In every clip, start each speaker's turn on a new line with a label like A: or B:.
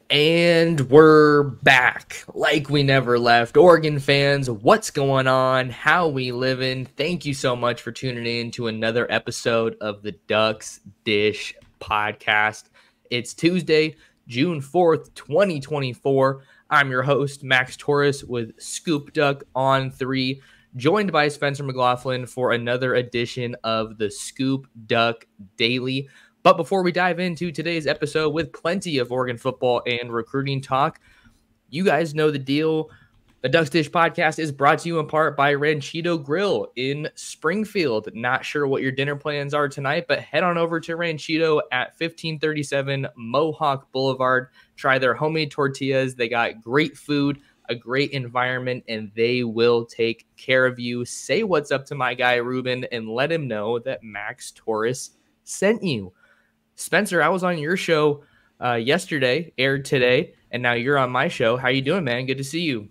A: And we're back like we never left. Oregon fans, what's going on? How we living? Thank you so much for tuning in to another episode of the Ducks Dish podcast. It's Tuesday, June 4th, 2024. I'm your host, Max Torres with ScoopDuck on 3, joined by Spencer McLaughlin for another edition of the ScoopDuck Daily. But before we dive into today's episode with plenty of Oregon football and recruiting talk, you guys know the deal. The Ducks Dish podcast is brought to you in part by Ranchito Grill in Springfield. Not sure what your dinner plans are tonight, but head on over to Ranchito at 1537 Mohawk Boulevard. Try their homemade tortillas. They got great food, a great environment, and they will take care of you. Say what's up to my guy Ruben and let him know that Max Torres sent you. Spencer, I was on your show yesterday, aired today, and now you're on my show. How you doing, man? Good to see you.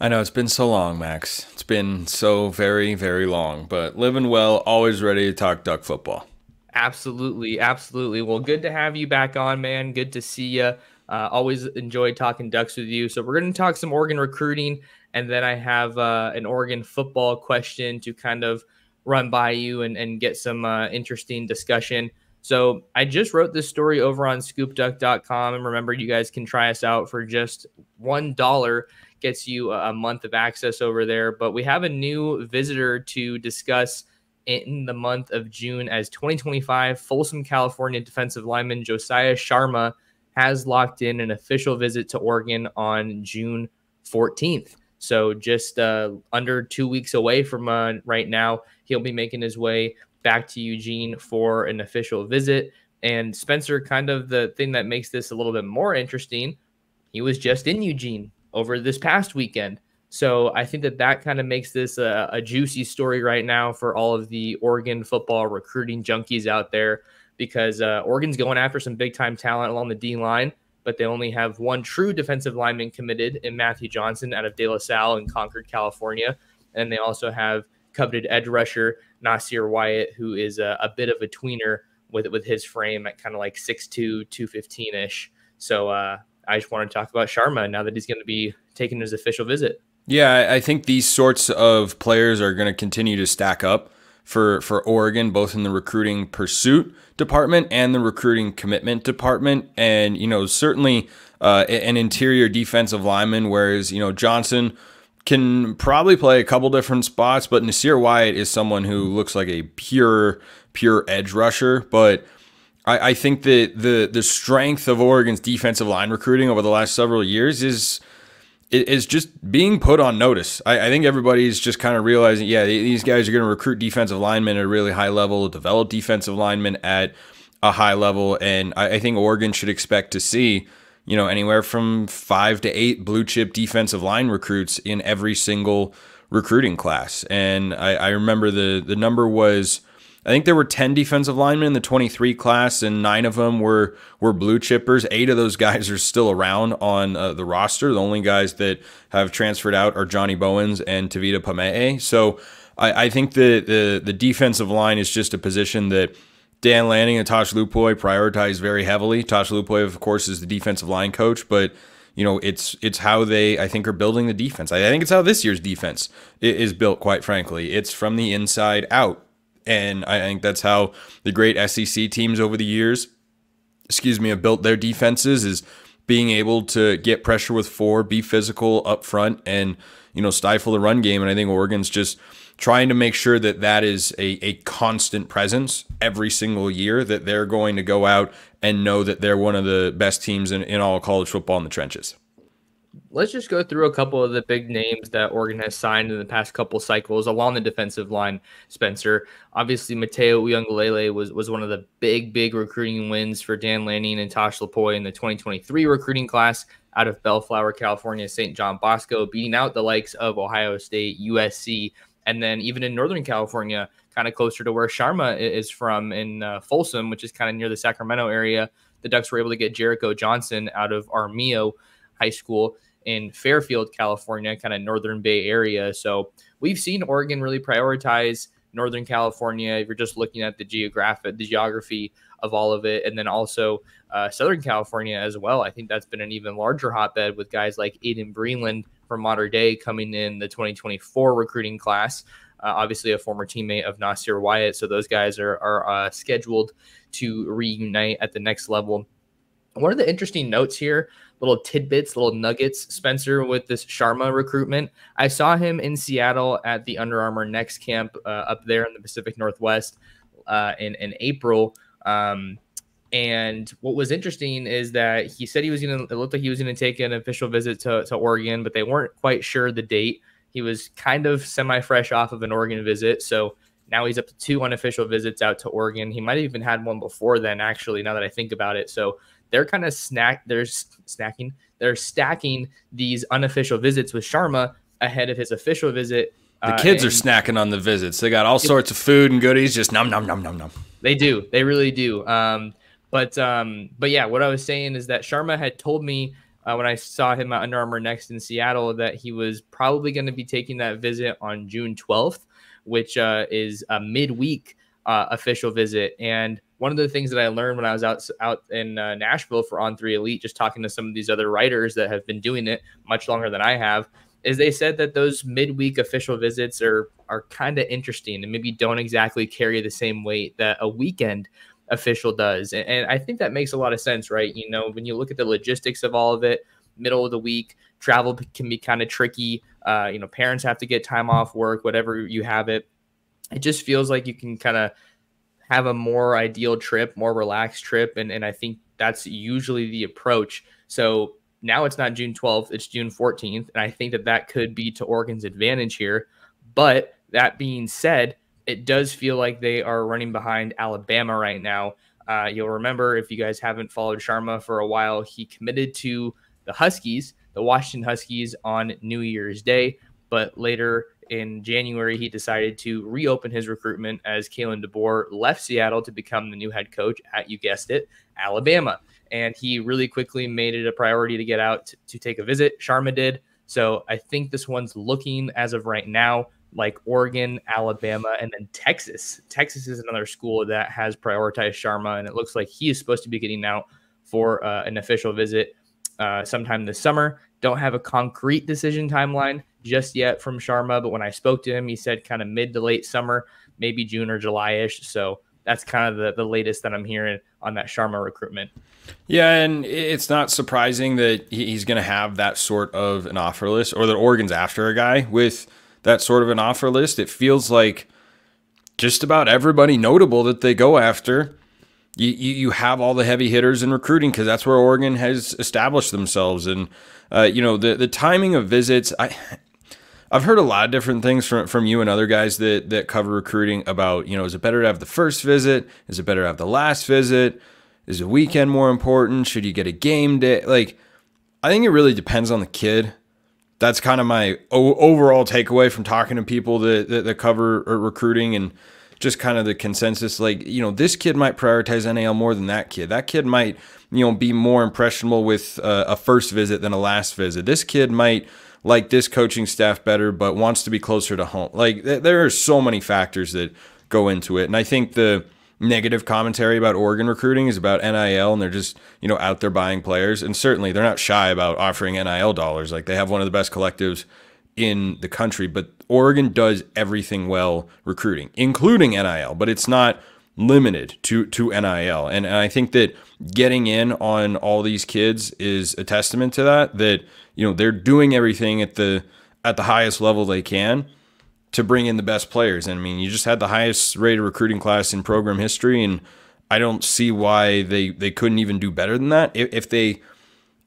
B: I know, it's been so long, Max. It's been so very, very long, but living well, always ready to talk Duck football.
A: Absolutely, absolutely. Well, good to have you back on, man. Good to see you. Always enjoy talking Ducks with you. So we're going to talk some Oregon recruiting, and then I have an Oregon football question to kind of run by you and get some interesting discussion. So I just wrote this story over on ScoopDuck.com, and remember, you guys can try us out for just $1. Gets you a month of access over there. But we have a new visitor to discuss in the month of June, as 2025 Folsom, California defensive lineman Josiah Sharma has locked in an official visit to Oregon on June 14th. So just under 2 weeks away from right now, he'll be making his way back to Eugene for an official visit. And Spencer, kind of the thing that makes this a little bit more interesting, he was just in Eugene over this past weekend. So I think that kind of makes this a juicy story right now for all of the Oregon football recruiting junkies out there, because Oregon's going after some big-time talent along the D line, but they only have one true defensive lineman committed in Matthew Johnson out of De La Salle in Concord, California. And they also have coveted edge rusher Nasir Wyatt, who is a bit of a tweener with his frame at kind of like 6'2", 215-ish. So I just want to talk about Sharma now that he's going to be taking his official visit.
B: Yeah, I think these sorts of players are going to continue to stack up for Oregon, both in the recruiting pursuit department and the recruiting commitment department. And, certainly an interior defensive lineman, whereas, Johnson can probably play a couple different spots, but Nasir Wyatt is someone who looks like a pure edge rusher. But I think that the strength of Oregon's defensive line recruiting over the last several years is just being put on notice. I think everybody's just kind of realizing, yeah, these guys are going to recruit defensive linemen at a really high level, develop defensive linemen at a high level, and I think Oregon should expect to see anywhere from 5 to 8 blue chip defensive line recruits in every single recruiting class. And I remember the number was, I think there were 10 defensive linemen in the 23 class, and 9 of them were blue chippers. 8 of those guys are still around on the roster. The only guys that have transferred out are Johnny Bowens and Tavita Pamee. So I think that the defensive line is just a position that Dan Lanning and Tosh Lupoy prioritize very heavily. Tosh Lupoy, of course, is the defensive line coach, but it's how they, I think, are building the defense. I think it's how this year's defense is built, quite frankly. It's from the inside out. And I think that's how the great SEC teams over the years, have built their defenses, is being able to get pressure with 4, be physical up front, and, stifle the run game. And I think Oregon's just trying to make sure that is a constant presence every single year, that they're going to go out and know that they're one of the best teams in all college football in the trenches.
A: Let's just go through a couple of the big names that Oregon has signed in the past couple cycles along the defensive line, Spencer. Obviously, Mateo Uiagalelei was one of the big recruiting wins for Dan Lanning and Tosh Lupoy in the 2023 recruiting class out of Bellflower, California, St. John Bosco, beating out the likes of Ohio State, USC, and then even in Northern California, kind of closer to where Sharma is from in Folsom, which is kind of near the Sacramento area, the Ducks were able to get Jericho Johnson out of Armijo High School in Fairfield, California, kind of Northern Bay area. So we've seen Oregon really prioritize Northern California. If you're just looking at the geography of all of it. And then also Southern California as well. I think that's been an even larger hotbed with guys like Aiden Breland from Mater Dei coming in the 2024 recruiting class. Obviously a former teammate of Nasir Wyatt. So those guys are scheduled to reunite at the next level. One of the interesting notes here, little tidbits, little nuggets, Spencer, with this Sharma recruitment. I saw him in Seattle at the Under Armour Next Camp up there in the Pacific Northwest in April. And what was interesting is that he said it looked like he was going to take an official visit to Oregon, but they weren't quite sure the date. He was kind of semi-fresh off of an Oregon visit. So now he's up to 2 unofficial visits out to Oregon. He might have even had one before then, actually, now that I think about it. So they're kind of they're stacking these unofficial visits with Sharma ahead of his official visit.
B: The kids are snacking on the visits. They got all sorts of food and goodies, just nom, nom, nom, nom, nom.
A: They do. They really do. But yeah, what I was saying is that Sharma had told me when I saw him at Under Armour Next in Seattle that he was probably going to be taking that visit on June 12th, which is a midweek official visit. And one of the things that I learned when I was out in Nashville for On3 Elite, just talking to some of these other writers that have been doing it much longer than I have, is they said that those midweek official visits are kind of interesting and maybe don't exactly carry the same weight that a weekend official does. And I think that makes a lot of sense, right? You know, when you look at the logistics of all of it, middle of the week, travel can be kind of tricky. You know, parents have to get time off work, whatever you have it. It just feels like you can kind of have a more ideal trip, more relaxed trip. And I think that's usually the approach. So now it's not June 12th, it's June 14th. And I think that could be to Oregon's advantage here. But that being said, it does feel like they are running behind Alabama right now. You'll remember, if you guys haven't followed Sharma for a while, he committed to the Huskies, the Washington Huskies, on New Year's Day. But later in January, he decided to reopen his recruitment as Kalen DeBoer left Seattle to become the new head coach at, you guessed it, Alabama. And he really quickly made it a priority to get out to take a visit. Sharma did. So I think this one's looking, as of right now, like Oregon, Alabama, and then Texas. Texas is another school that has prioritized Sharma, and it looks like he is supposed to be getting out for an official visit sometime this summer. Don't have a concrete decision timeline just yet from Sharma, but when I spoke to him, he said kind of mid to late summer, maybe June or July-ish. So that's kind of the latest that I'm hearing on that Sharma recruitment.
B: Yeah, and it's not surprising that he's going to have that sort of an offer list, or that Oregon's after a guy with that sort of an offer list. It feels like just about everybody notable that they go after, you have all the heavy hitters in recruiting, because that's where Oregon has established themselves. And you know, the timing of visits, I've heard a lot of different things from you and other guys that cover recruiting about, you know, is it better to have the first visit? Is it better to have the last visit? Is a weekend more important? Should you get a game day? Like, I think it really depends on the kid. That's kind of my overall takeaway from talking to people that cover recruiting, and just kind of the consensus. Like, you know, this kid might prioritize NAL more than that kid. That kid might, you know, be more impressionable with a first visit than a last visit. This kid might like this coaching staff better, but wants to be closer to home. Like, there are so many factors that go into it. And I think the negative commentary about Oregon recruiting is about NIL, and they're just, you know, out there buying players. And certainly they're not shy about offering NIL dollars. Like, they have one of the best collectives in the country, but Oregon does everything well recruiting, including NIL, but it's not limited to NIL. And I think that getting in on all these kids is a testament to that, you know, they're doing everything at the highest level they can to bring in the best players. And I mean, you just had the highest rated recruiting class in program history, and I don't see why they couldn't even do better than that if they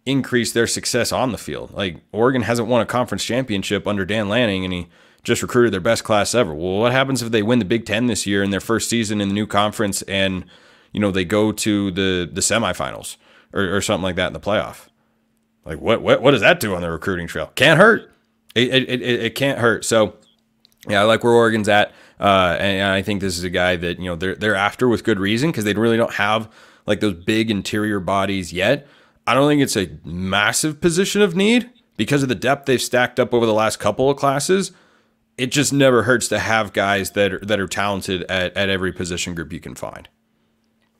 B: increase their success on the field. Like, Oregon hasn't won a conference championship under Dan Lanning, and he just recruited their best class ever. Well, what happens if they win the Big Ten this year in their first season in the new conference, and, you know, they go to the semifinals or something like that in the playoff? Like, what does that do on the recruiting trail? Can't hurt. It can't hurt. So, yeah, I like where Oregon's at, and I think this is a guy that, you know, they're after with good reason, because they really don't have like those big interior bodies yet. I don't think it's a massive position of need because of the depth they've stacked up over the last couple of classes. It just never hurts to have guys that are talented at every position group you can find.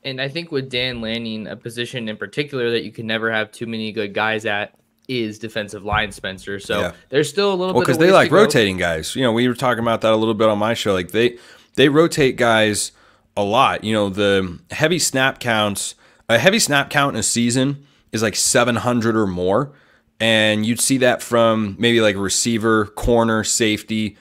A: And I think with Dan Lanning, a position in particular that you can never have too many good guys at is defensive line, Spencer. So there's still a little bit of
B: because they like rotating guys. You know, we were talking about that a little bit on my show. Like they rotate guys a lot. You know, the heavy snap counts, a heavy snap count in a season is like 700 or more. And you'd see that from maybe like a receiver, corner, safety.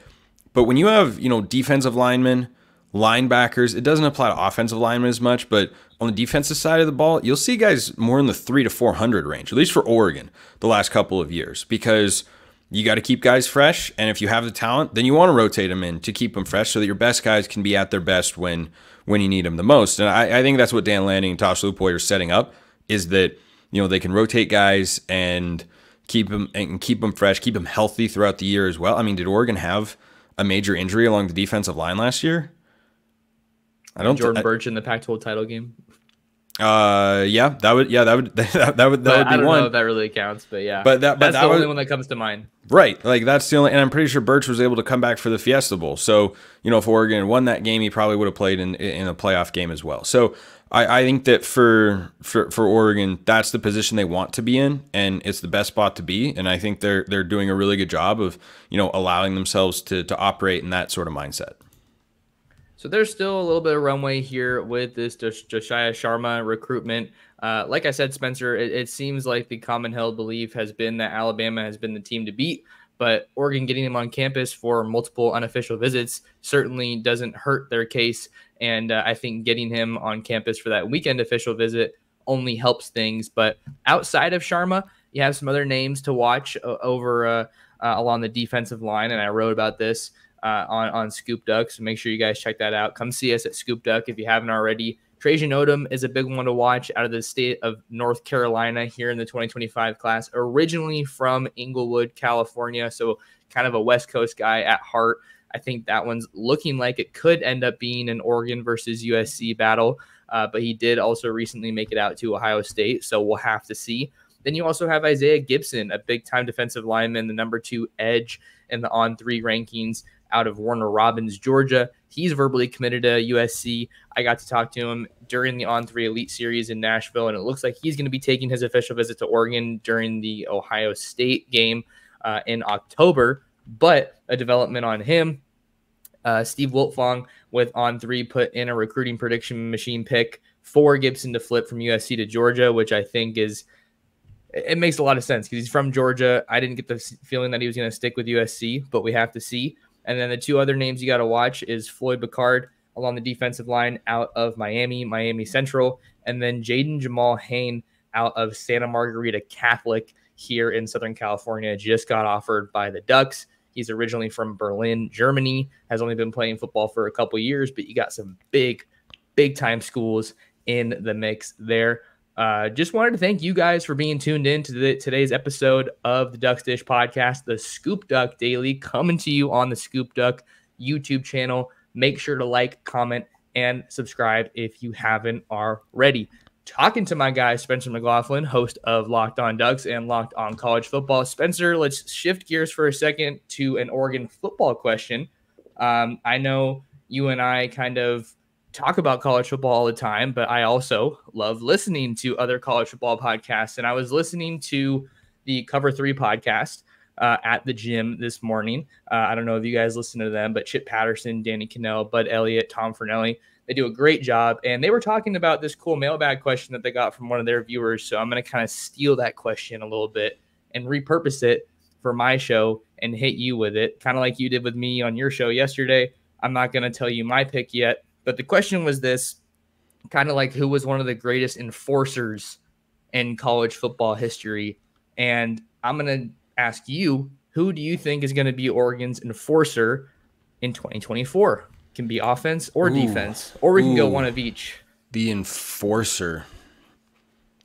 B: But when you have, you know, defensive linemen, linebackers, it doesn't apply to offensive linemen as much, but on the defensive side of the ball, you'll see guys more in the 300 to 400 range, at least for Oregon the last couple of years, because you got to keep guys fresh. And if you have the talent, then you want to rotate them in to keep them fresh so that your best guys can be at their best when you need them the most. And I think that's what Dan Lanning and Tosh Lupoy are setting up, is that, you know, they can rotate guys and keep them fresh, keep them healthy throughout the year as well. I mean, did Oregon have a major injury along the defensive line last year? I don't.
A: Jordan Birch in the Pac-12 title game.
B: That would be
A: I don't
B: one.
A: know if that really counts, but yeah.
B: But that's
A: the only one that comes to mind.
B: Right, like that's the only, and I'm pretty sure Birch was able to come back for the Fiesta Bowl. So, you know, if Oregon won that game, he probably would have played in a playoff game as well. So I think that for Oregon, that's the position they want to be in, and it's the best spot to be. And I think they're doing a really good job of, you know, allowing themselves to operate in that sort of mindset.
A: So there's still a little bit of runway here with this Josiah Sharma recruitment. Like I said, Spencer, it seems like the common held belief has been that Alabama has been the team to beat, but Oregon getting him on campus for multiple unofficial visits certainly doesn't hurt their case. And I think getting him on campus for that weekend official visit only helps things. But outside of Sharma, you have some other names to watch over along the defensive line, and I wrote about this on ScoopDuck, so make sure you guys check that out. Come see us at ScoopDuck if you haven't already. Trajan Odom is a big one to watch out of the state of North Carolina here in the 2025 class, originally from Inglewood, California, so kind of a West Coast guy at heart. I think that one's looking like it could end up being an Oregon versus USC battle, but he did also recently make it out to Ohio State, so we'll have to see. Then you also have Isaiah Gibson, a big-time defensive lineman, the number 2 edge in the On3 rankings out of Warner Robins, Georgia. He's verbally committed to USC. I got to talk to him during the On3 Elite Series in Nashville, and it looks like he's going to be taking his official visit to Oregon during the Ohio State game in October. But a development on him, Steve Wiltfong with On3 put in a recruiting prediction machine pick for Gibson to flip from USC to Georgia, which I think it makes a lot of sense because he's from Georgia. I didn't get the feeling that he was going to stick with USC, but we have to see. And then the two other names you got to watch is Floyd Bacard along the defensive line out of Miami Central, and then Jaden Jamal Hain out of Santa Margarita Catholic here in Southern California. Just got offered by the Ducks. He's originally from Berlin, Germany, has only been playing football for a couple years, but you got some big-time schools in the mix there. Just wanted to thank you guys for being tuned in to today's episode of the Ducks Dish podcast, the ScoopDuck Daily, coming to you on the ScoopDuck YouTube channel. Make sure to like, comment, and subscribe if you haven't already. Talking to my guy, Spencer McLaughlin, host of Locked On Ducks and Locked On College Football. Spencer, let's shift gears for a second to an Oregon football question. I know you and I kind of talk about college football all the time, but I also love listening to other college football podcasts. And I was listening to the Cover 3 podcast at the gym this morning. I don't know if you guys listen to them, but Chip Patterson, Danny Cannell, Bud Elliott, Tom Fernelli, they do a great job. And they were talking about this cool mailbag question that they got from one of their viewers. So I'm going to kind of steal that question a little bit and repurpose it for my show and hit you with it, kind of like you did with me on your show yesterday. I'm not going to tell you my pick yet, but the question was this, kind of like who was one of the greatest enforcers in college football history. And I'm going to ask you, who do you think is going to be Oregon's enforcer in 2024? Can be offense or defense, or we can go one of each.
B: The enforcer.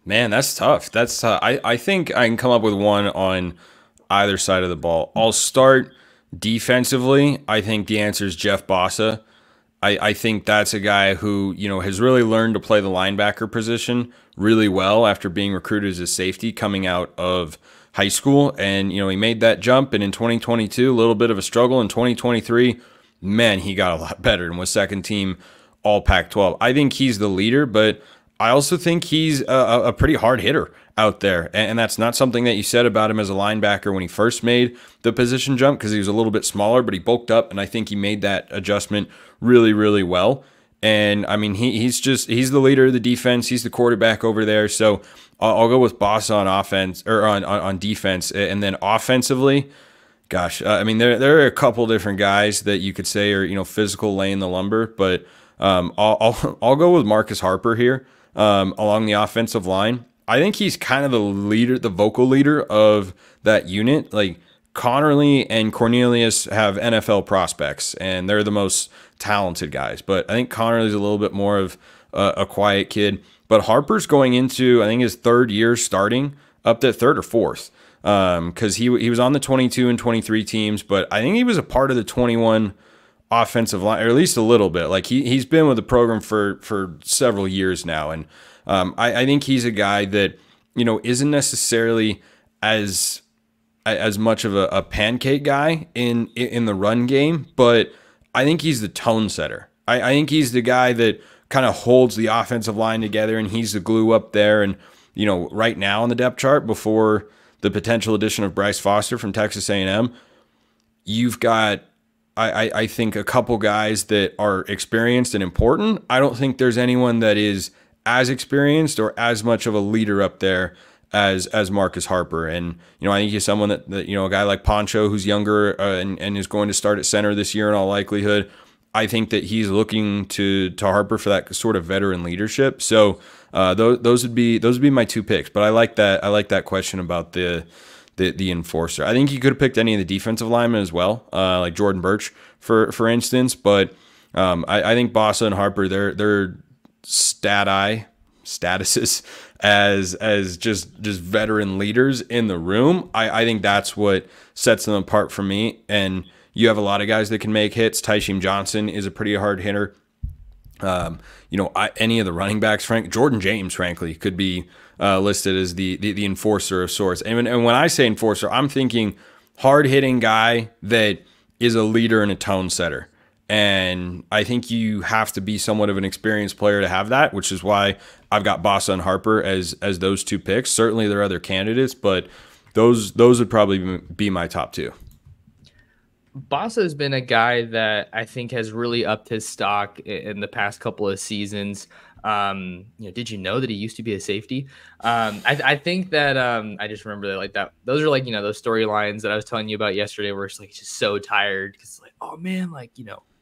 B: Man, that's tough. That's tough. I think I can come up with one on either side of the ball. I'll start defensively. I think the answer is Jeff Bossa. I think that's a guy who, you know, has really learned to play the linebacker position really well after being recruited as a safety coming out of high school. And, you know, he made that jump. And in 2022, a little bit of a struggle. In 2023, man, he got a lot better and was second team all Pac-12. I think he's the leader, but I also think he's a pretty hard hitter out there. And that's not something that you said about him as a linebacker when he first made the position jump, because he was a little bit smaller, but he bulked up, and I think he made that adjustment really, really well. And I mean, he's the leader of the defense. He's the quarterback over there. So I'll go with Boss on offense, or on defense. And then offensively, gosh, I mean, there are a couple different guys that you could say are, physical, laying the lumber, but I'll go with Marcus Harper here along the offensive line. I think he's kind of the leader, the vocal leader of that unit. Like, Connerly and Cornelius have NFL prospects, and they're the most talented guys. But I think Connerly's a little bit more of a quiet kid. But Harper's going into, I think, his third year starting, up to third or fourth, because he was on the 22 and 23 teams, but I think he was a part of the 21 offensive line, or at least a little bit. Like, he's been with the program for several years now, and I think he's a guy that isn't necessarily as much of a pancake guy in the run game, but I think he's the tone setter. I think he's the guy that kind of holds the offensive line together, and he's the glue up there. And right now on the depth chart, before the potential addition of Bryce Foster from Texas A&M, you've got I think a couple guys that are experienced and important. I don't think there's anyone that is as experienced or as much of a leader up there as Marcus Harper. And I think he's someone that a guy like Poncho, who's younger and is going to start at center this year in all likelihood. I think that he's looking to Harper for that sort of veteran leadership. So those would be my two picks. But I like that question about the enforcer. I think you could have picked any of the defensive linemen as well, like Jordan Birch for instance. But I think Bossa and Harper, their statuses as just veteran leaders in the room, I think that's what sets them apart for me. And you have a lot of guys that can make hits. Tysheem Johnson is a pretty hard hitter. Any of the running backs, Jordan James, frankly, could be listed as the enforcer of sorts. And when I say enforcer, I'm thinking hard-hitting guy that is a leader and a tone setter. And I think you have to be somewhat of an experienced player to have that, which is why I've got Bossa and Harper as those two picks. Certainly there are other candidates, but those would probably be my top two.
A: Bossa has been a guy that I think has really upped his stock in the past couple of seasons. Did you know that he used to be a safety? I think that I just remember that, like, that those are like, those storylines that I was telling you about yesterday, where it's like just so tired because, like, oh man, like,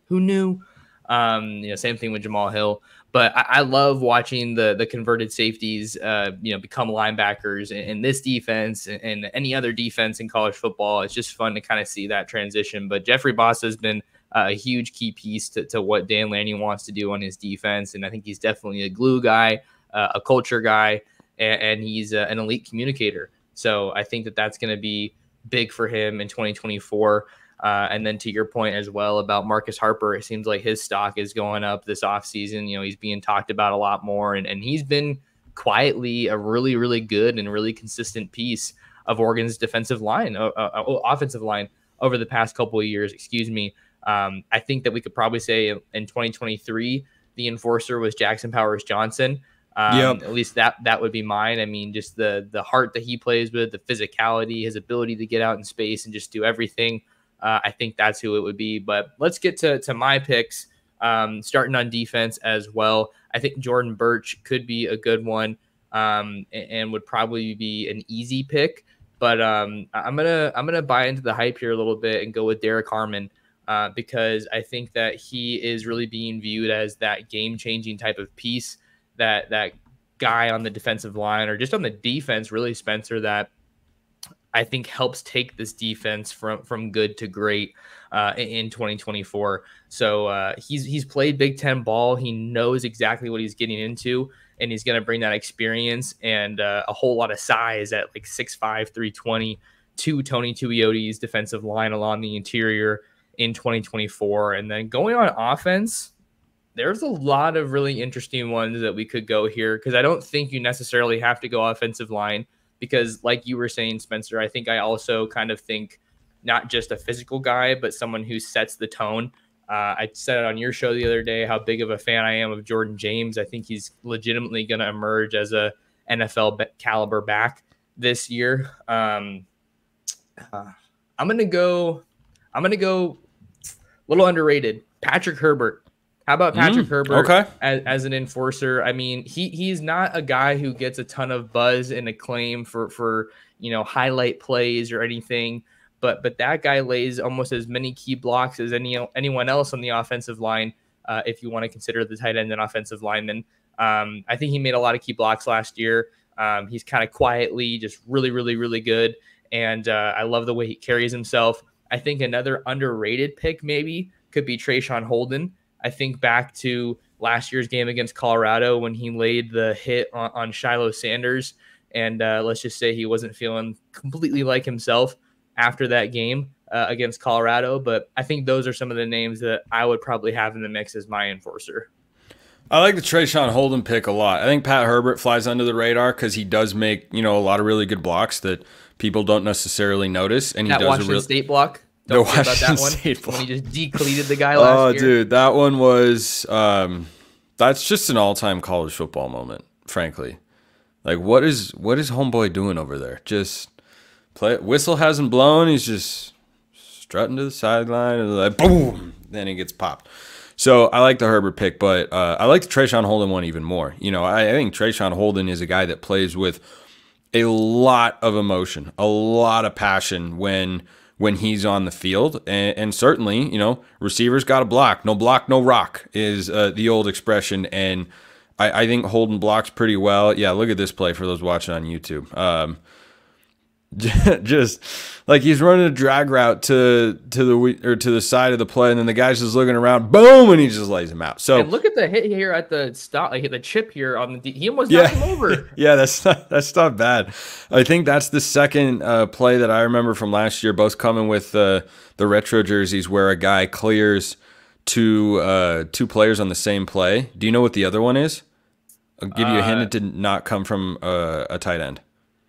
A: who knew? Same thing with Jamal Hill. But I love watching the converted safeties, become linebackers in this defense and any other defense in college football. It's just fun to kind of see that transition. But Jeffrey Bossa has been a huge key piece to what Dan Lanning wants to do on his defense. And I think he's definitely a glue guy, a culture guy, and he's an elite communicator. So I think that that's going to be big for him in 2024. And then to your point as well about Marcus Harper, it seems like his stock is going up this offseason. He's being talked about a lot more, and he's been quietly a really, really good and really consistent piece of Oregon's defensive line, offensive line over the past couple of years, I think that we could probably say in 2023, the enforcer was Jackson Powers Johnson. At least that would be mine. I mean, just the heart that he plays with, the physicality, his ability to get out in space and just do everything. I think that's who it would be. But let's get to my picks, starting on defense as well. I think Jordan Birch could be a good one, and would probably be an easy pick. But I'm gonna buy into the hype here a little bit and go with Derek Harmon, because I think that he is really being viewed as that game-changing type of piece, that guy on the defensive line or just on the defense, really, Spencer, that I think helps take this defense from good to great in 2024. So he's played Big Ten ball. He knows exactly what he's getting into, and he's going to bring that experience and a whole lot of size at like 6'5", 320 to Tony Tuiotti's defensive line along the interior in 2024. And then going on offense, there's a lot of really interesting ones that we could go here, because I don't think you necessarily have to go offensive line. Because like you were saying, Spencer, I think I also kind of think not just a physical guy, but someone who sets the tone I said it on your show the other day how big of a fan I am of Jordan James. I think he's legitimately going to emerge as a NFL caliber back this year. I'm gonna go a little underrated. Patrick Herbert. How about Patrick Herbert as an enforcer? I mean, he's not a guy who gets a ton of buzz and acclaim for highlight plays or anything, but that guy lays almost as many key blocks as anyone else on the offensive line. If you want to consider the tight end and offensive lineman, I think he made a lot of key blocks last year. He's kind of quietly just really, really, really good. And I love the way he carries himself. I think another underrated pick maybe could be Trayshawn Holden. I think back to last year's game against Colorado when he laid the hit on Shiloh Sanders. And let's just say he wasn't feeling completely like himself after that game against Colorado. But I think those are some of the names that I would probably have in the mix as my enforcer.
B: I like the Trayshawn Holden pick a lot. I think Pat Herbert flies under the radar because he does make, a lot of really good blocks that people don't necessarily notice. And he does
A: Washington State block.
B: Don't forget about that one.
A: When he just decleated the guy last year.
B: Oh, dude, that one was that's just an all-time college football moment, frankly. Like, what is homeboy doing over there? Just whistle hasn't blown. He's just strutting to the sideline and like boom, then he gets popped. So I like the Herbert pick, but I like the Trayshawn Holden one even more. I think Trayshawn Holden is a guy that plays with a lot of emotion, a lot of passion when he's on the field. And certainly, receivers got to block. No block, no rock is the old expression. And I think Holden blocks pretty well. Yeah, look at this play for those watching on YouTube. Just like he's running a drag route to the side of the play, and then the guy's just looking around, boom, and he just lays him out. So
A: and look at the hit here at the stop, like the chip here on the. He almost knocked him over.
B: Yeah, that's not bad. I think that's the second play that I remember from last year, both coming with the retro jerseys, where a guy clears two players on the same play. Do you know what the other one is? I'll give you a hint. It did not come from a tight end.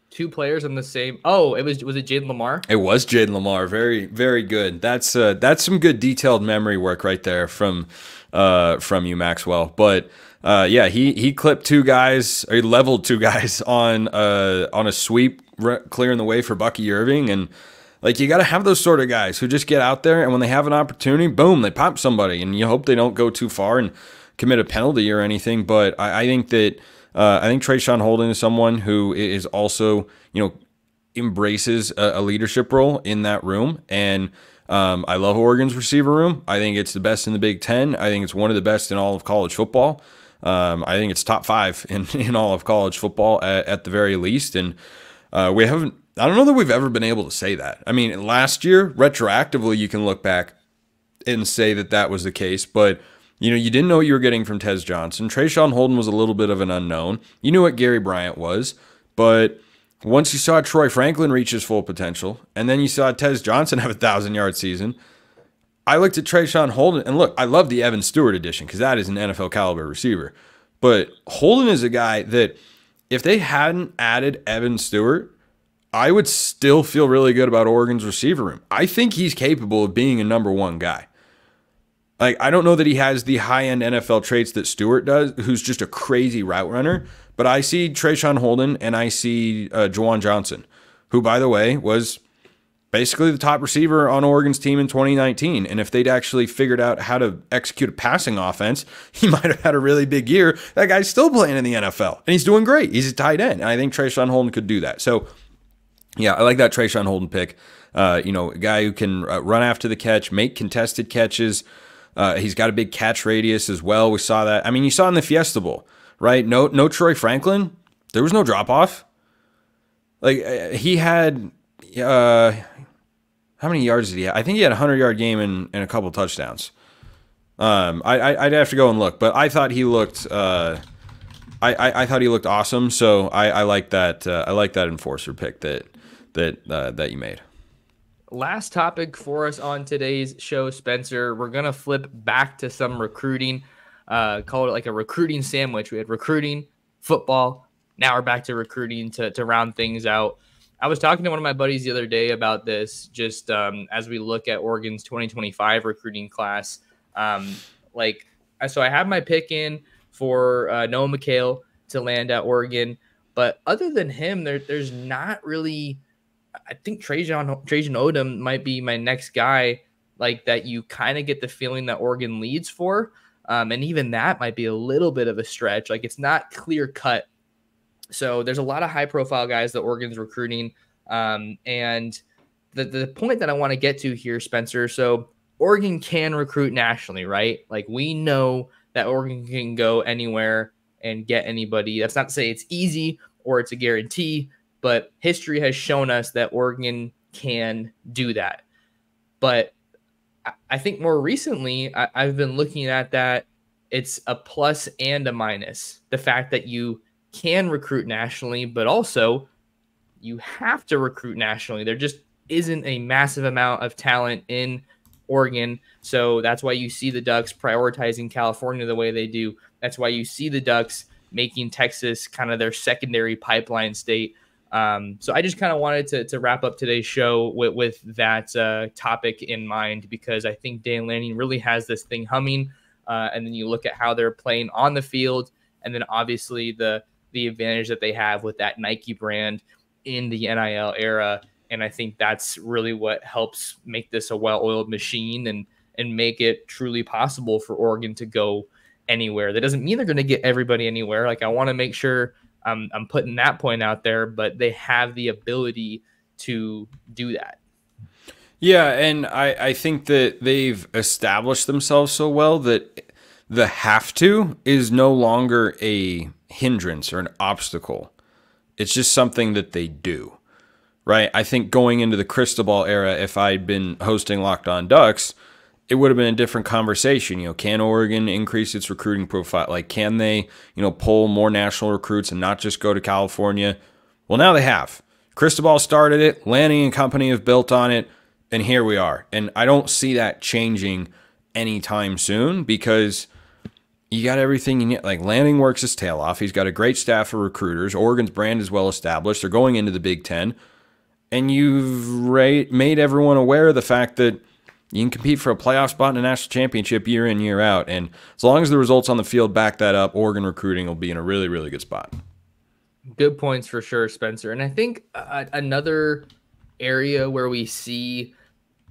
A: Two players on the same. Oh, was it Jaden Lamar?
B: It was Jaden Lamar. Very, very good. That's some good detailed memory work right there from you, Maxwell. But yeah, he clipped two guys, or he leveled two guys on a sweep, clearing the way for Bucky Irving. And like, you got to have those sort of guys who just get out there, and when they have an opportunity, boom, they pop somebody, and you hope they don't go too far and commit a penalty or anything. But I think that. I think Trayshawn Holden is someone who is also, embraces a leadership role in that room. And I love Oregon's receiver room. I think it's the best in the Big Ten. I think it's one of the best in all of college football. I think it's top 5 in all of college football at the very least. And I don't know that we've ever been able to say that. I mean, last year, retroactively, you can look back and say that was the case, but you didn't know what you were getting from Tez Johnson. Trayshawn Holden was a little bit of an unknown. You knew what Gary Bryant was, but once you saw Troy Franklin reach his full potential, and then you saw Tez Johnson have a 1,000-yard season, I looked at Trayshawn Holden, and look, I love the Evan Stewart edition because that is an NFL caliber receiver. But Holden is a guy that if they hadn't added Evan Stewart, I would still feel really good about Oregon's receiver room. I think he's capable of being a number 1 guy. Like, I don't know that he has the high-end NFL traits that Stewart does, who's just a crazy route runner, but I see Trayshawn Holden and I see Juwan Johnson, who, by the way, was basically the top receiver on Oregon's team in 2019. And if they'd actually figured out how to execute a passing offense, he might have had a really big year. That guy's still playing in the NFL, and he's doing great. He's a tight end, and I think Trayshawn Holden could do that. So, yeah, I like that Trayshawn Holden pick. A guy who can run after the catch, make contested catches. He's got a big catch radius as well. We saw that. I mean, you saw in the Fiesta Bowl, right? No Troy Franklin. There was no drop off. Like, he had how many yards did he have? I think he had a 100-yard game and a couple touchdowns. I'd have to go and look, but I thought he looked. I thought he looked awesome. So I like that. I like that enforcer pick that you made.
A: Last topic for us on today's show, Spencer. We're going to flip back to some recruiting, call it like a recruiting sandwich. We had recruiting, football. Now we're back to recruiting to round things out. I was talking to one of my buddies the other day about this, just as we look at Oregon's 2025 recruiting class. Um, like, so I have my pick in for Noah McHale to land at Oregon, but other than him, there's not really. I think Trajan Odom might be my next guy, like that you kind of get the feeling that Oregon leads for. And even that might be a little bit of a stretch. Like it's not clear cut. So there's a lot of high profile guys that Oregon's recruiting. And the point that I want to get to here, Spencer. So Oregon can recruit nationally, right? Like we know that Oregon can go anywhere and get anybody. That's not to say it's easy or it's a guarantee, but history has shown us that Oregon can do that. But I think more recently, I've been looking at that. It's a plus and a minus. The fact that you can recruit nationally, but also you have to recruit nationally. There just isn't a massive amount of talent in Oregon. So that's why you see the Ducks prioritizing California the way they do. That's why you see the Ducks making Texas kind of their secondary pipeline state. So I just kind of wanted to wrap up today's show with that topic in mind, because I think Dan Lanning really has this thing humming. And then you look at how they're playing on the field, and then obviously the advantage that they have with that Nike brand in the NIL era. And I think that's really what helps make this a well-oiled machine and make it truly possible for Oregon to go anywhere. That doesn't mean they're going to get everybody anywhere. Like I want to make sure I'm putting that point out there, but they have the ability to do that.
B: Yeah, and I think that they've established themselves so well that the have to is no longer a hindrance or an obstacle. It's just something that they do, right? I think going into the Cristobal era, if I'd been hosting Locked On Ducks, it would have been a different conversation. You know, can Oregon increase its recruiting profile? Like, can they, pull more national recruits and not just go to California? Well, now they have. Cristobal started it. Lanning and company have built on it. And here we are. And I don't see that changing anytime soon, because you got everything you need. Like, Lanning works his tail off. He's got a great staff of recruiters. Oregon's brand is well established. They're going into the Big Ten. And you've made everyone aware of the fact that you can compete for a playoff spot in a national championship year in, year out. And as long as the results on the field back that up, Oregon recruiting will be in a really, really good spot.
A: Good points for sure, Spencer. And I think another area where we see,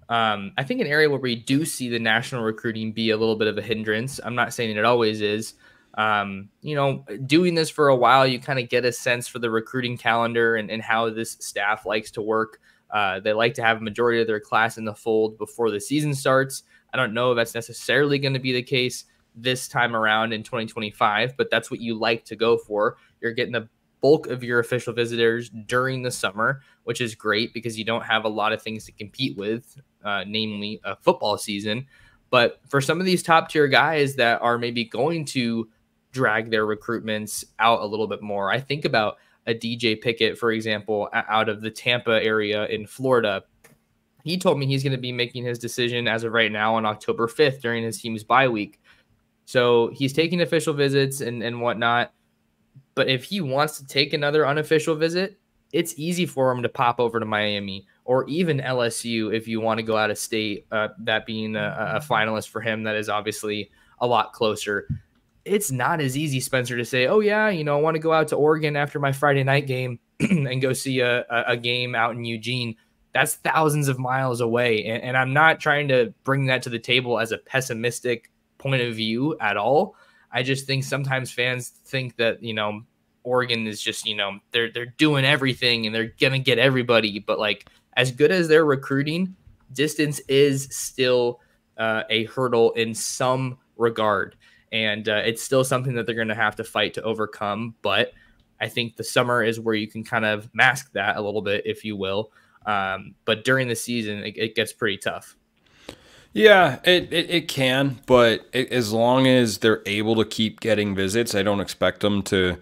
A: an area where we do see the national recruiting be a little bit of a hindrance. I'm not saying it always is. Doing this for a while, you kind of get a sense for the recruiting calendar and how this staff likes to work. They like to have a majority of their class in the fold before the season starts. I don't know if that's necessarily going to be the case this time around in 2025, but that's what you like to go for. You're getting the bulk of your official visitors during the summer, which is great because you don't have a lot of things to compete with, namely a football season. But for some of these top tier guys that are maybe going to drag their recruitments out a little bit more, I think about a DJ Pickett, for example, out of the Tampa area in Florida. He told me he's going to be making his decision as of right now on October 5th during his team's bye week. So he's taking official visits and whatnot. But if he wants to take another unofficial visit, it's easy for him to pop over to Miami or even LSU if you want to go out of state, that being a finalist for him. That is obviously a lot closer. It's not as easy, Spencer, to say, oh, yeah, I want to go out to Oregon after my Friday night game and go see a game out in Eugene. That's thousands of miles away. And I'm not trying to bring that to the table as a pessimistic point of view at all. I just think sometimes fans think that, Oregon is just, they're doing everything and they're going to get everybody. But like, as good as they're recruiting, distance is still a hurdle in some regard. And it's still something that they're going to have to fight to overcome. But I think the summer is where you can kind of mask that a little bit, if you will. But during the season, it gets pretty tough.
B: Yeah, it can. But as long as they're able to keep getting visits, I don't expect them to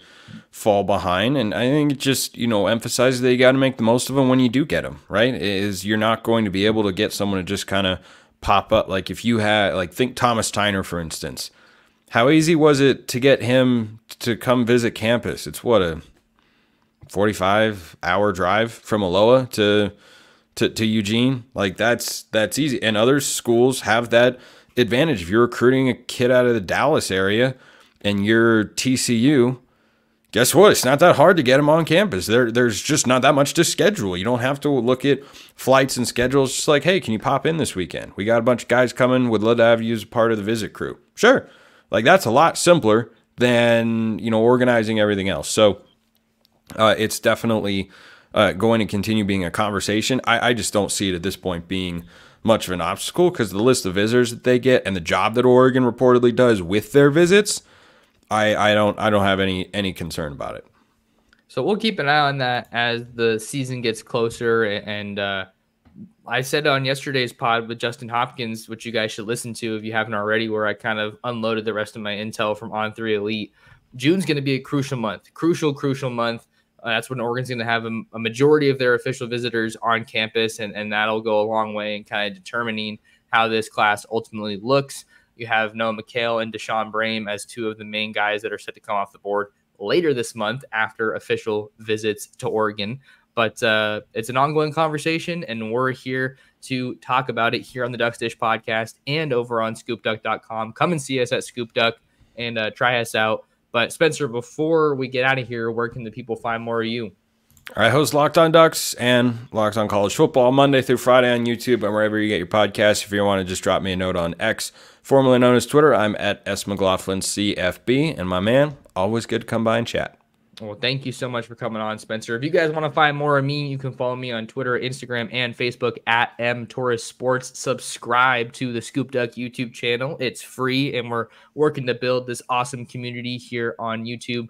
B: fall behind. And I think it just, emphasizes that you got to make the most of them when you do get them, right? Is you're not going to be able to get someone to just kind of pop up. Like if you had, like, think Thomas Tyner, for instance. How easy was it to get him to come visit campus? It's what, a 45-hour drive from Aloha to Eugene? Like that's easy. And other schools have that advantage. If you're recruiting a kid out of the Dallas area and you're TCU, guess what? It's not that hard to get him on campus. There's just not that much to schedule. You don't have to look at flights and schedules. Just like, hey, can you pop in this weekend? We got a bunch of guys coming. Would love to have you as part of the visit crew. Sure. Like, that's a lot simpler than, organizing everything else. So it's definitely going to continue being a conversation. I just don't see it at this point being much of an obstacle, because the list of visitors that they get and the job that Oregon reportedly does with their visits, I don't have any concern about it.
A: So we'll keep an eye on that as the season gets closer. And I said on yesterday's pod with Justin Hopkins, which you guys should listen to if you haven't already, where I kind of unloaded the rest of my intel from On3 Elite. June's going to be a crucial month, crucial month. That's when Oregon's going to have a majority of their official visitors on campus, and that'll go a long way in kind of determining how this class ultimately looks. You have Noah McHale and Deshaun Brame as two of the main guys that are set to come off the board later this month after official visits to Oregon. But it's an ongoing conversation, and we're here to talk about it here on the Ducks Dish podcast and over on ScoopDuck.com. Come and see us at ScoopDuck and try us out. But Spencer, before we get out of here, where can the people find more of you?
B: I host Locked On Ducks and Locked On College Football Monday through Friday on YouTube and wherever you get your podcasts. If you want to just drop me a note on X, formerly known as Twitter, I'm at SMcLaughlinCFB. And my man, always good to come by and chat.
A: Well, thank you so much for coming on, Spencer. If you guys want to find more of me, you can follow me on Twitter, Instagram, and Facebook at mtorresports. Subscribe to the ScoopDuck YouTube channel. It's free, and we're working to build this awesome community here on YouTube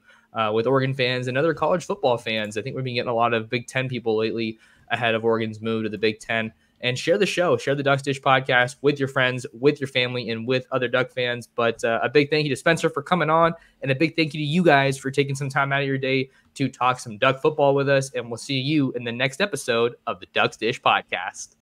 A: with Oregon fans and other college football fans. I think we've been getting a lot of Big Ten people lately ahead of Oregon's move to the Big Ten. And share the show, share the Ducks Dish podcast with your friends, with your family, and with other Duck fans. But a big thank you to Spencer for coming on, and a big thank you to you guys for taking some time out of your day to talk some Duck football with us. And we'll see you in the next episode of the Ducks Dish podcast.